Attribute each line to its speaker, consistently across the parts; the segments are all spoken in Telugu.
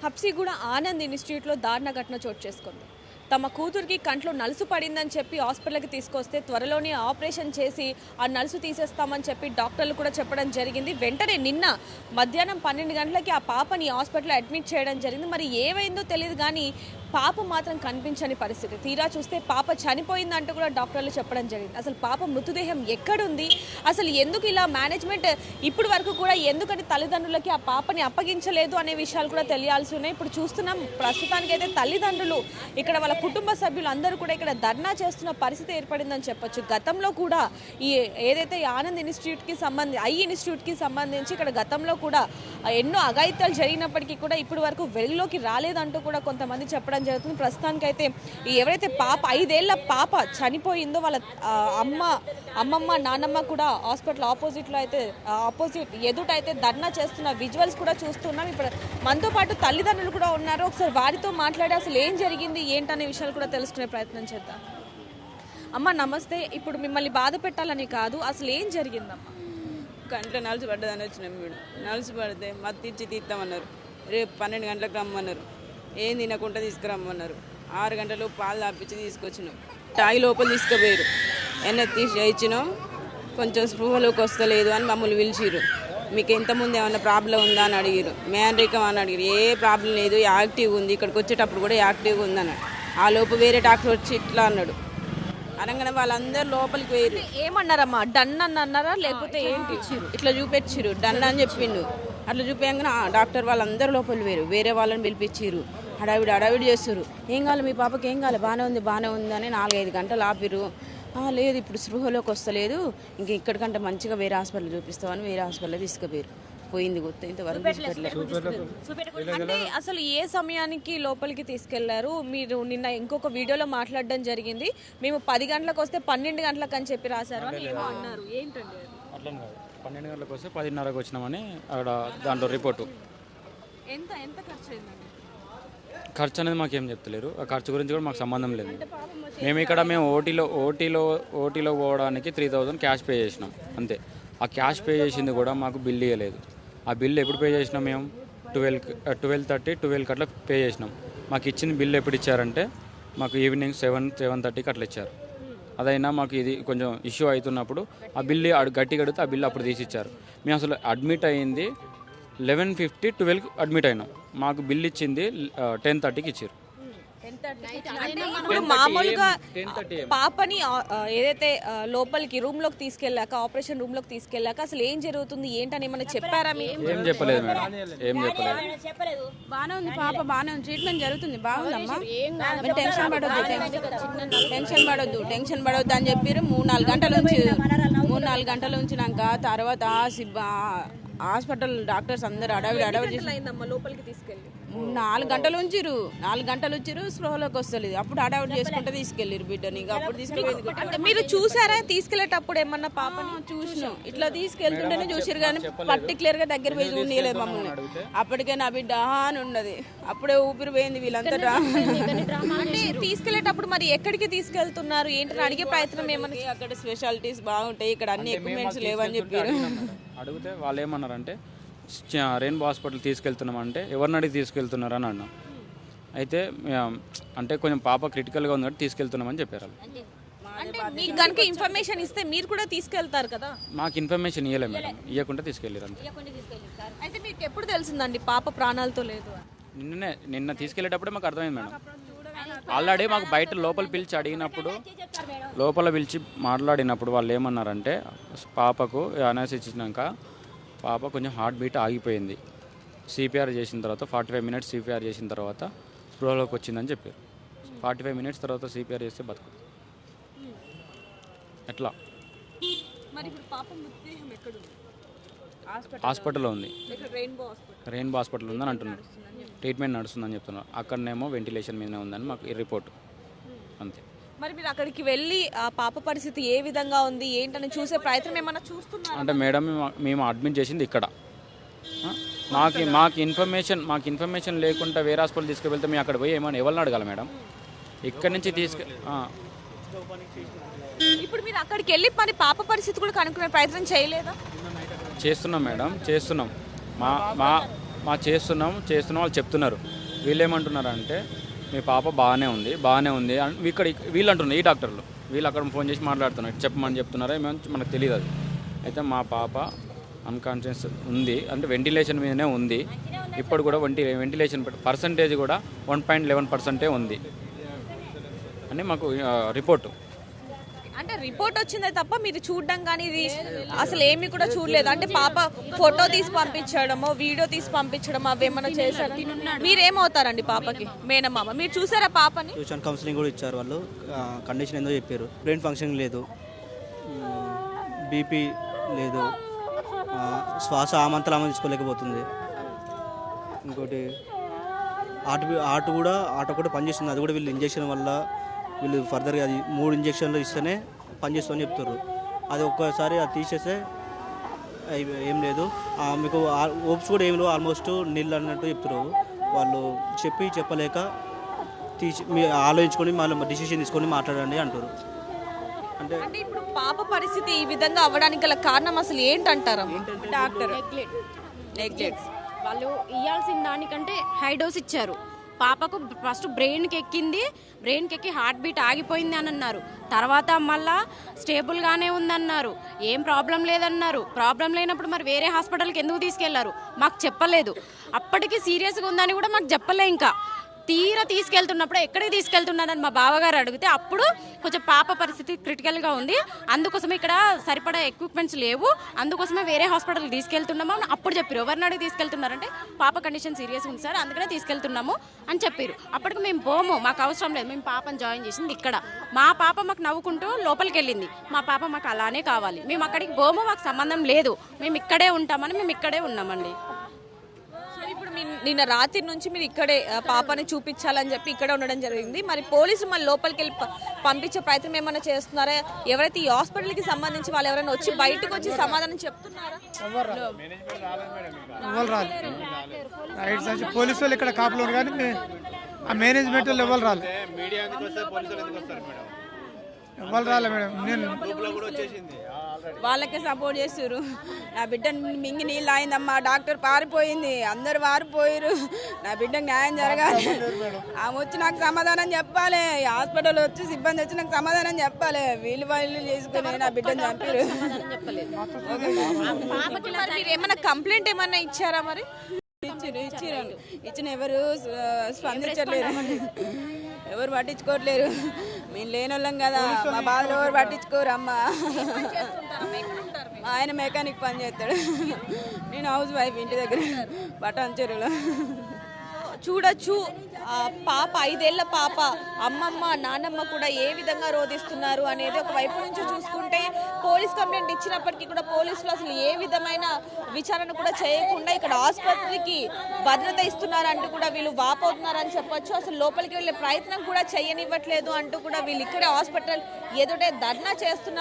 Speaker 1: హబ్సిగూడ ఆనంద్ ఇన్స్టిట్యూట్లో దారుణ ఘటన చోటు చేసుకుంది. తమ కూతురికి కంట్లో నలుసు పడిందని చెప్పి హాస్పిటల్కి తీసుకొస్తే త్వరలోనే ఆపరేషన్ చేసి ఆ నలుసు తీసేస్తామని చెప్పి డాక్టర్లు కూడా చెప్పడం జరిగింది. వెంటనే నిన్న మధ్యాహ్నం 12 గంటలకి ఆ పాపని హాస్పిటల్లో అడ్మిట్ చేయడం జరిగింది. మరి ఏమైందో తెలియదు కానీ పాప మాత్రం కనిపించని పరిస్థితి. తీరా చూస్తే పాప చనిపోయిందంటూ కూడా డాక్టర్లు చెప్పడం జరిగింది. అసలు పాప మృతదేహం ఎక్కడుంది, అసలు ఎందుకు ఇలా మేనేజ్మెంట్ ఇప్పటి వరకు కూడా ఎందుకంటే తల్లిదండ్రులకి ఆ పాపని అప్పగించలేదు అనే విషయాలు కూడా తెలియాల్సి ఉన్నాయి. ఇప్పుడు చూస్తున్నాం ప్రస్తుతానికైతే తల్లిదండ్రులు ఇక్కడ వాళ్ళ కుటుంబ సభ్యులు అందరూ కూడా ఇక్కడ ధర్నా చేస్తున్న పరిస్థితి ఏర్పడిందని చెప్పొచ్చు. గతంలో కూడా ఈ ఏదైతే ఆనంద్ ఇన్స్టిట్యూట్కి ఇన్స్టిట్యూట్కి సంబంధించి ఇక్కడ గతంలో కూడా ఎన్నో అఘాయిత్యాలు జరిగినప్పటికీ కూడా ఇప్పటి వరకు వెలుగులోకి రాలేదంటూ కూడా కొంతమంది చెప్పడం జరుగుతుంది. ప్రస్తుతానికైతే ఎవరైతే పాప 5 ఏళ్ల పాప చనిపోయిందో వాళ్ళ అమ్మమ్మ నాన్నమ్మ కూడా హాస్పిటల్ ఆపోజిట్ ఎదుటైతే ధర్నా చేస్తున్న విజువల్స్ కూడా చూస్తున్నాం. ఇప్పుడు మనతో పాటు తల్లిదండ్రులు కూడా ఉన్నారు. ఒకసారి వారితో మాట్లాడి అసలు ఏం జరిగింది ఏంటనే విషయాలు కూడా తెలుసుకునే ప్రయత్నం చేద్దాం. అమ్మ నమస్తే. ఇప్పుడు మిమ్మల్ని బాధ పెట్టాలని కాదు, అసలు ఏం జరిగిందమ్మా?
Speaker 2: కంట్లో నలుసు పడ్డదని వచ్చినాం. వీడు నలుసు పడితే మత్తు ఇచ్చి తీస్తామన్నారు. రేపు 12 గంటలకు రమ్మన్నారు. ఏం తినకుండా తీసుకురమ్మన్నారు. 6 గంటలు పాలు తాపించి తీసుకొచ్చినాం. టాయి లోపల తీసుకుపోయారు. తీసి ఇచ్చినాం. కొంచెం స్పృహలోకి వస్తలేదు అని మమ్మల్ని పిలిచిరు. మీకు ఎంతమంది ఏమన్నా ప్రాబ్లం ఉందా అని అడిగారు. మేనరికం అని అడిగారు. ఏ ప్రాబ్లం లేదు, యాక్టివ్గా ఉంది. ఇక్కడికి వచ్చేటప్పుడు కూడా యాక్టివ్గా ఉందన్నాడు. ఆ లోపు వేరే డాక్టర్ వచ్చి ఇట్లా అన్నాడు. అనగానే వాళ్ళందరూ లోపలికి పోయారు.
Speaker 1: ఏమన్నారమ్మా? డన్ అని అన్నారా లేకపోతే ఏంటి?
Speaker 2: ఇట్లా చూపించారు. డన్ అని చెప్పిండు. అట్లా చూపించగానే డాక్టర్ వాళ్ళందరూ లోపలికి పోయారు. వేరే వాళ్ళని పిలిపించారు. హడావిడి చేస్తారు. ఏం కావాలి మీ పాపకి, ఏం కావాలి, బాగానే ఉంది అని 4-5 గంటలు ఆపిరు. లేదు ఇప్పుడు స్పృహలోకి వస్తలేదు, ఇక్కడికంటే మంచిగా వేరే హాస్పిటల్ చూపిస్తామని వేరే హాస్పిటల్ తీసుకుపోయారు. పోయింది గుర్తు ఇంతవరకు.
Speaker 1: అంటే అసలు ఏ సమయానికి లోపలికి తీసుకెళ్లారు? మీరు నిన్న ఇంకొక వీడియోలో మాట్లాడడం జరిగింది, మేము 10 గంటలకు వస్తే 12 గంటలకు అని చెప్పి రాశారు అని ఏమో అన్నారు. ఏంటండి
Speaker 3: అట్లా కాదు, 12 గంటలకు వస్తే 10:30కు వచ్చినామని అక్కడ దాంట్లో రిపోర్టు.
Speaker 1: ఎంత ఖర్చు అయిందండి?
Speaker 3: ఖర్చు అనేది మాకేం చెప్తలేరు. ఆ ఖర్చు గురించి కూడా మాకు సంబంధం లేదు. మేము ఓటీలో పోవడానికి 3000 క్యాష్ పే చేసినాం అంతే. ఆ క్యాష్ పే చేసింది కూడా మాకు బిల్ ఇవ్వలేదు. ఆ బిల్ ఎప్పుడు పే చేసినాం? మేము 12:30 అట్లా పే చేసినాం. మాకు ఇచ్చిన బిల్ ఎప్పుడు ఇచ్చారంటే మాకు ఈవినింగ్ 7:30కి అట్లా ఇచ్చారు. అదైనా మాకు ఇది కొంచెం ఇష్యూ అవుతున్నప్పుడు ఆ బిల్లు గట్టిగా అడిగితే ఆ బిల్లు అప్పుడు తీసి ఇచ్చారు. మేము అసలు అడ్మిట్ అయ్యింది 11:50, 12కి అడ్మిట్ అయినాం. మాకు బిల్ ఇచ్చింది 10:30కి ఇచ్చారు.
Speaker 1: ఇప్పుడు మామూలుగా పాపని ఏదైతే లోపలికి రూమ్లోకి తీసుకెళ్ళాక, ఆపరేషన్ రూమ్లోకి తీసుకెళ్ళాక అసలు ఏం జరుగుతుంది ఏంటని ఏమైనా చెప్పారా?
Speaker 3: ఏం చెప్పలేదు మేడం, ఏం చెప్పలేదు.
Speaker 2: బాగానే ఉంది పాప, బాగానే ఉంది. ట్రీట్మెంట్ జరుగుతుంది, బాగుందమ్మా. టెన్షన్ పడొద్దు అని చెప్పారు. 3-4 గంటలు ఉంచినాక తర్వాత హాస్పిటల్ డాక్టర్స్ అందరూ అడవి
Speaker 1: లోపలికి తీసుకెళ్ళి
Speaker 2: 4 గంటలు ఉంచిరు. 4 గంటలు ఉంచిరు, స్పృహలోకి వస్తలేదు. అప్పుడు అడవిడి చేసుకుంటే తీసుకెళ్ళారు బిడ్డని. అప్పుడు తీసుకెళ్ళి
Speaker 1: మీరు చూసారా తీసుకెళ్లేటప్పుడు ఏమన్నా? పాపని
Speaker 2: చూసినాం. ఇట్లా తీసుకెళ్తుంటేనే చూసిరు కానీ పర్టికులర్ గా దగ్గర పోయి చూడలేదు మమ్మల్ని. అప్పటికే నా బిడ్డ అని ఉన్నది. అప్పుడే ఊపిరి పోయింది. వీళ్ళంతా
Speaker 1: అంటే తీసుకెళ్లేటప్పుడు మరి ఎక్కడికి తీసుకెళ్తున్నారు ఏంటని అడిగే ప్రయత్నం ఏమన్నా?
Speaker 2: అక్కడ స్పెషాలిటీస్ బాగుంటాయి, ఇక్కడ అన్ని ఎక్విప్మెంట్స్ లేవని చెప్పారు.
Speaker 3: అడిగితే వాళ్ళు ఏమన్నారంటే రెయిన్బో హాస్పిటల్ తీసుకెళ్తున్నామంటే ఎవరిని అడిగి తీసుకెళ్తున్నారు అని అన్నాం. అయితే అంటే కొంచెం పాప క్రిటికల్గా ఉంది కాబట్టి తీసుకెళ్తున్నామని చెప్పారు.
Speaker 1: అంటే మీకు కనుక ఇన్ఫర్మేషన్ ఇస్తే మీరు కూడా తీసుకెళ్తారు కదా?
Speaker 3: మాకు ఇన్ఫర్మేషన్ ఇవ్వలేదు మేడం, ఇవ్వకుండా తీసుకెళ్ళారు అంతే.
Speaker 1: అయితే మీకు ఎప్పుడు తెలిసిందండి పాప ప్రాణాలతో లేదు?
Speaker 3: నిన్న తీసుకెళ్లేటప్పుడే మాకు అర్థమైంది మేడం. ఆల్రెడీ మాకు బయట లోపల పిలిచి అడిగినప్పుడు, లోపల పిలిచి మాట్లాడినప్పుడు వాళ్ళు ఏమన్నారంటే పాపకు అనెస్థీసియా ఇచ్చినాక పాప కొంచెం హార్ట్ బీట్ ఆగిపోయింది. సిపిఆర్ చేసిన తర్వాత 45 మినిట్స్ సిపిఆర్ చేసిన తర్వాత స్పృహలోకి వచ్చిందని చెప్పారు. 45 మినిట్స్ తర్వాత సిపిఆర్ చేస్తే బతుకు ఎట్లా? హాస్పిటల్లో ఉంది, రెయిన్బో హాస్పిటల్ ఉందని అంటున్నారు. ట్రీట్మెంట్ నడుస్తుందని చెప్తున్నారు. అక్కడనేమో వెంటిలేషన్ మీదనే ఉందని మాకు ఈ రిపోర్ట్ అంతే.
Speaker 1: మరి మీరు అక్కడికి వెళ్ళి ఆ పాప పరిస్థితి ఏ విధంగా ఉంది ఏంటని చూసే ప్రయత్నం ఏమన్నా చూస్తున్నారు?
Speaker 3: అంటే మేడం మేము అడ్మిట్ చేసింది ఇక్కడ. మాకు ఇన్ఫర్మేషన్ లేకుండా వేరే హాస్పిటల్ తీసుకువెళ్తే మేము అక్కడ పోయి ఏమన్నా ఎవరిని అడగాలి మేడం? ఇక్కడ నుంచి
Speaker 1: ఇప్పుడు మీరు అక్కడికి వెళ్ళి మరి పాప పరిస్థితి కూడా కనుక్కునే ప్రయత్నం చేయలేదా?
Speaker 3: చేస్తున్నాం మేడం, చేస్తున్నాం. చేస్తున్నాం వాళ్ళు చెప్తున్నారు. వీళ్ళు ఏమంటున్నారంటే మీ పాప బాగానే ఉంది అని వీళ్ళు అంటున్నారు. ఈ డాక్టర్లు వీళ్ళు అక్కడ ఫోన్ చేసి మాట్లాడుతున్నారు, చెప్పమని చెప్తున్నారా ఏమో మనకు తెలియదు. అది అయితే మా పాప అన్కాన్షియస్ ఉంది, అంటే వెంటిలేషన్ మీదనే ఉంది. ఇప్పుడు కూడా వెంటిలేషన్ పర్సంటేజ్ కూడా 1.11% ఉంది అని మాకు రిపోర్టు.
Speaker 1: అంటే రిపోర్ట్ వచ్చిందే తప్ప మీరు చూడడం కానీ ఇది అసలు ఏమీ కూడా చూడలేదు. అంటే పాప ఫోటో తీసి పంపించడమో వీడియో తీసి పంపించడం అవేమన్నా చేశారు. మీరేమవుతారండి పాపకి మేనమామ? మీరు చూసారా పాపని?
Speaker 4: ట్యూషన్ కౌన్సిలింగ్ కూడా ఇచ్చారు వాళ్ళు. కండిషన్ ఏందో చెప్పారు. బ్రెయిన్ ఫంక్షన్ లేదు, బీపీ లేదు, శ్వాస ఆమంతలామం తీసుకోలేకపోతుంది. ఇంకోటి ఆట కూడా పనిచేస్తుంది. అది కూడా వీళ్ళు ఇంజక్షన్ వల్ల వీళ్ళు ఫర్దర్గా అది 3 ఇంజక్షన్లు ఇస్తేనే పనిచేస్తుందని చెప్తారు. అది ఒక్కసారి అది తీసేస్తే ఏం లేదు, మీకు ఓప్స్ కూడా ఏం లేవు, ఆల్మోస్ట్ నీళ్ళు అన్నట్టు చెప్తారు. వాళ్ళు చెప్పలేక మీరు ఆలోచించుకొని మళ్ళీ డిసిషన్ తీసుకొని మాట్లాడండి అంటారు.
Speaker 1: అంటే ఇప్పుడు పాప పరిస్థితి ఈ విధంగా అవ్వడానికి గల కారణం అసలు ఏంటంటారు?
Speaker 2: Doctor
Speaker 5: neglect. వాళ్ళు ఇవ్వాల్సిన దానికంటే హై డోస్ ఇచ్చారు. పాపకు ఫస్ట్ బ్రెయిన్కి ఎక్కి హార్ట్ బీట్ ఆగిపోయింది అని అన్నారు. తర్వాత మళ్ళా స్టేబుల్గానే ఉందన్నారు, ఏం ప్రాబ్లం లేదన్నారు. ప్రాబ్లం లేనప్పుడు మరి వేరే హాస్పిటల్కి ఎందుకు తీసుకెళ్లారు? మాకు చెప్పలేదు. అప్పటికి సీరియస్గా ఉందని కూడా మాకు చెప్పలే. ఇంకా తీరా తీసుకెళ్తున్నప్పుడు ఎక్కడికి తీసుకెళ్తున్నారని మా బావగారు అడిగితే అప్పుడు కొంచెం పాప పరిస్థితి క్రిటికల్గా ఉంది, అందుకోసమే ఇక్కడ సరిపడా ఎక్విప్మెంట్స్ లేవు, అందుకోసమే వేరే హాస్పిటల్కి తీసుకెళ్తున్నాము అని అప్పుడు చెప్పారు. ఎవరిని అడిగి తీసుకెళ్తున్నారంటే పాప కండిషన్ సీరియస్గా ఉంది సార్, అందుకనే తీసుకెళ్తున్నాము అని చెప్పారు. అప్పటికి మేము పోము, మాకు అవసరం లేదు, మేము పాపను జాయిన్ చేసింది ఇక్కడ. మా పాప మాకు నవ్వుకుంటూ లోపలికి వెళ్ళింది, మా పాప మాకు అలానే కావాలి, మేము అక్కడికి పోము, మాకు సంబంధం లేదు, మేము ఇక్కడే ఉంటామని మేము ఇక్కడే ఉన్నామండి.
Speaker 1: ఇప్పుడు నిన్న రాత్రి నుంచి మీరు ఇక్కడే పాపని చూపించాలని చెప్పి ఇక్కడ ఉండడం జరిగింది. మరి పోలీసులు మళ్ళీ లోపలికి వెళ్ళి పంపించే ప్రయత్నం ఏమైనా చేస్తున్నారా? ఎవరైతే ఈ హాస్పిటల్కి సంబంధించి వాళ్ళు ఎవరైనా వచ్చి బయటకు వచ్చి సమాధానం చెప్తున్నారా?
Speaker 6: పోలీసు వాళ్ళు ఇక్కడ కాపులు కానీ ఆ మేనేజ్మెంట్ వాళ్ళు ఎవరు రాలేదు. ఎవరు రాలే మేడం. నేను
Speaker 2: వాళ్ళకే సపోర్ట్ చేస్తారు. నా బిడ్డ మింగి నీళ్ళు అయిందమ్మా, డాక్టర్ పారిపోయింది, అందరు పారిపోయారు, నా బిడ్డకు న్యాయం జరగాలి, ఆమె వచ్చి నాకు సమాధానం చెప్పాలి, హాస్పిటల్ వచ్చి సిబ్బంది వచ్చి నాకు సమాధానం చెప్పాలి. వీళ్ళు చేసుకుని నా బిడ్డను చంపారు.
Speaker 1: మీరు ఏమైనా కంప్లైంట్ ఏమైనా ఇచ్చారా? మరి
Speaker 2: ఇచ్చిన ఎవరు స్పందించట్లేరు, ఎవరు పట్టించుకోవట్లేరు. మేము లేని వాళ్ళం కదా, మా బాధలు ఎవరు పట్టించుకోరు. అమ్మ ఆయన మెకానిక్ పని చేస్తాడు, నేను హౌస్ వైఫ్ ఇంటి దగ్గర బటాన్ చెరువులో.
Speaker 1: చూడొచ్చు పాప 5 ఏళ్ల పాప అమ్మమ్మ నాన్నమ్మ కూడా ఏ విధంగా రోధిస్తున్నారు అనేది ఒక వైపు నుంచి చూసుకుంటే పోలీస్ కంప్లైంట్ ఇచ్చినప్పటికీ కూడా పోలీసులు అసలు ఏ విధమైన విచారణ కూడా చేయకుండా ఇక్కడ ఆసుపత్రికి భద్రత ఇస్తున్నారంటూ కూడా వీళ్ళు వాపోతున్నారని చెప్పొచ్చు. అసలు లోపలికి వెళ్ళే ప్రయత్నం కూడా చేయనివ్వట్లేదు అంటూ కూడా వీళ్ళు ఇక్కడే హాస్పిటల్ ఎదుటే ధర్నా చేస్తున్న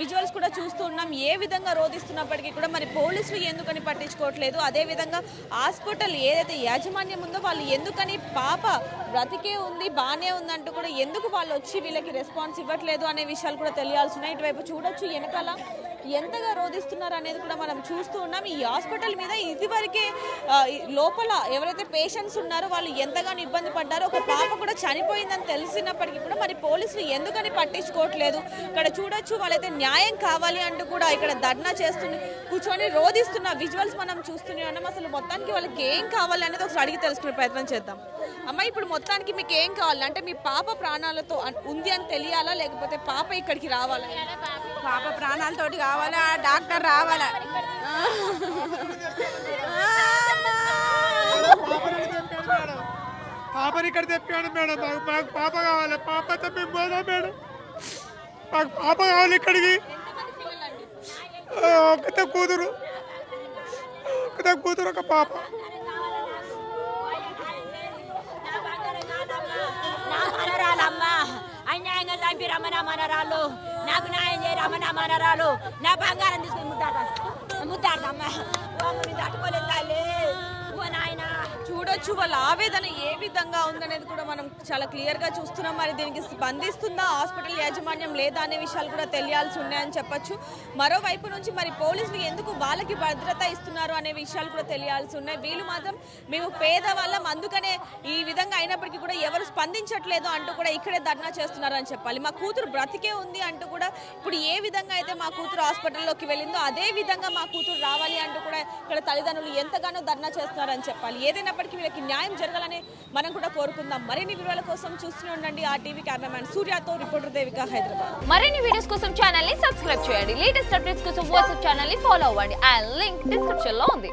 Speaker 1: విజువల్స్ కూడా చూస్తూ ఉన్నాం. ఏ విధంగా రోధిస్తున్నప్పటికీ కూడా మరి పోలీసులు ఎందుకని పట్టించుకోవట్లేదు, అదేవిధంగా హాస్పిటల్ ఏదైతే యాజమాన్యం ఉందో వాళ్ళు ఎందుకని పాప బ్రతికే ఉంది బాగానే ఉందంటూ కూడా ఎందుకు వాళ్ళు వచ్చి వీళ్ళకి రెస్పాన్స్ ఇవ్వట్లేదు అనే విషయాలు కూడా తెలియాల్సి ఉన్నాయి. ఇటువైపు చూడొచ్చు వెనకాల ఎంతగా రోధిస్తున్నారు అనేది కూడా మనం చూస్తూ ఉన్నాం. ఈ హాస్పిటల్ మీద ఇదివరకే లోపల ఎవరైతే పేషెంట్స్ ఉన్నారో వాళ్ళు ఎంతగానో ఇబ్బంది పడ్డారో, ఒక పాప కూడా చనిపోయిందని తెలిసినప్పటికీ కూడా మరి పోలీసులు ఎందుకని పట్టించుకోవట్లేదు. ఇక్కడ చూడొచ్చు వాళ్ళైతే న్యాయం కావాలి అంటూ కూడా ఇక్కడ ధర్నా చేస్తున్న కూర్చొని రోధిస్తున్న విజువల్స్ మనం చూస్తూనే ఉన్నాం. అసలు మొత్తానికి వాళ్ళకి ఏం కావాలి అనేది ఒకసారి అడిగి తెలుసుకునే ప్రయత్నం చేద్దాం. అమ్మ ఇప్పుడు మొత్తానికి మీకు ఏం కావాలి? అంటే మీ పాప ప్రాణాలతో ఉంది అని తెలియాలా, లేకపోతే పాప ఇక్కడికి రావాలా?
Speaker 2: పాప ప్రాణాలతోటి కావాలా, డాక్టర్ రావాలా?
Speaker 6: పాపని ఇక్కడ తెప్పాడు మేడం. మాకు పాప కావాలి, పాపతో మేము పోదాం మేడం. మాకు పాప కావాలి ఇక్కడికి. ఒకతే కూతురు ఒక పాప.
Speaker 7: మనరాలమ్మా అన్యాయంగా చంపిరమ్మ నా మనరాళ్ళు, నాకు న్యాయం చేయరమ్మ నా మనరాలు, నా బంగారం తీసుకుని ముద్దాడమ్మా, తట్టుకోలేదు తల్లి. ఓ నాయన
Speaker 1: చూడొచ్చు వాళ్ళ ఆవేదన ఏ విధంగా ఉందనేది కూడా మనం చాలా క్లియర్గా చూస్తున్నాం. మరి దీనికి స్పందిస్తుందా హాస్పిటల్ యాజమాన్యం లేదా అనే విషయాలు కూడా తెలియాల్సి ఉన్నాయని చెప్పొచ్చు. మరోవైపు నుంచి మరి పోలీసులు ఎందుకు వాళ్ళకి భద్రత ఇస్తున్నారు అనే విషయాలు కూడా తెలియాల్సి ఉన్నాయి. వీళ్ళు మాత్రం మేము పేదవాళ్ళం అందుకనే ఈ విధంగా అయినప్పటికీ కూడా ఎవరు స్పందించట్లేదు అంటూ కూడా ఇక్కడే ధర్నా చేస్తున్నారు అని చెప్పాలి. మా కూతురు బ్రతికే ఉంది అంటూ కూడా ఇప్పుడు ఏ విధంగా అయితే మా కూతురు హాస్పిటల్లోకి వెళ్ళిందో అదే విధంగా మా కూతురు రావాలి అంటూ కూడా ఇక్కడ తల్లిదండ్రులు ఎంతగానో ధర్నా చేస్తున్నారని చెప్పాలి. ఏదైనప్పటికీ వీళ్ళకి న్యాయం జరగాలని మనం కూడా కోరుకుందాం. మరిన్ని వివరాల కోసం చూస్తూనే ఉండండి RTV కెమెరామ్యాన్ సూర్యతో రిపోర్టర్ దేవిక, హైదరాబాద్.
Speaker 8: మరిన్ని వీడియోస్ కోసం ఛానల్ ని సబ్స్క్రైబ్ చేయండి. లేటెస్ట్ అప్డేట్స్ కోసం వాట్సాప్ ఛానల్ ని ఫాలో అవ్వండి. ఆ లింక్ డిస్క్రిప్షన్ లో ఉంది.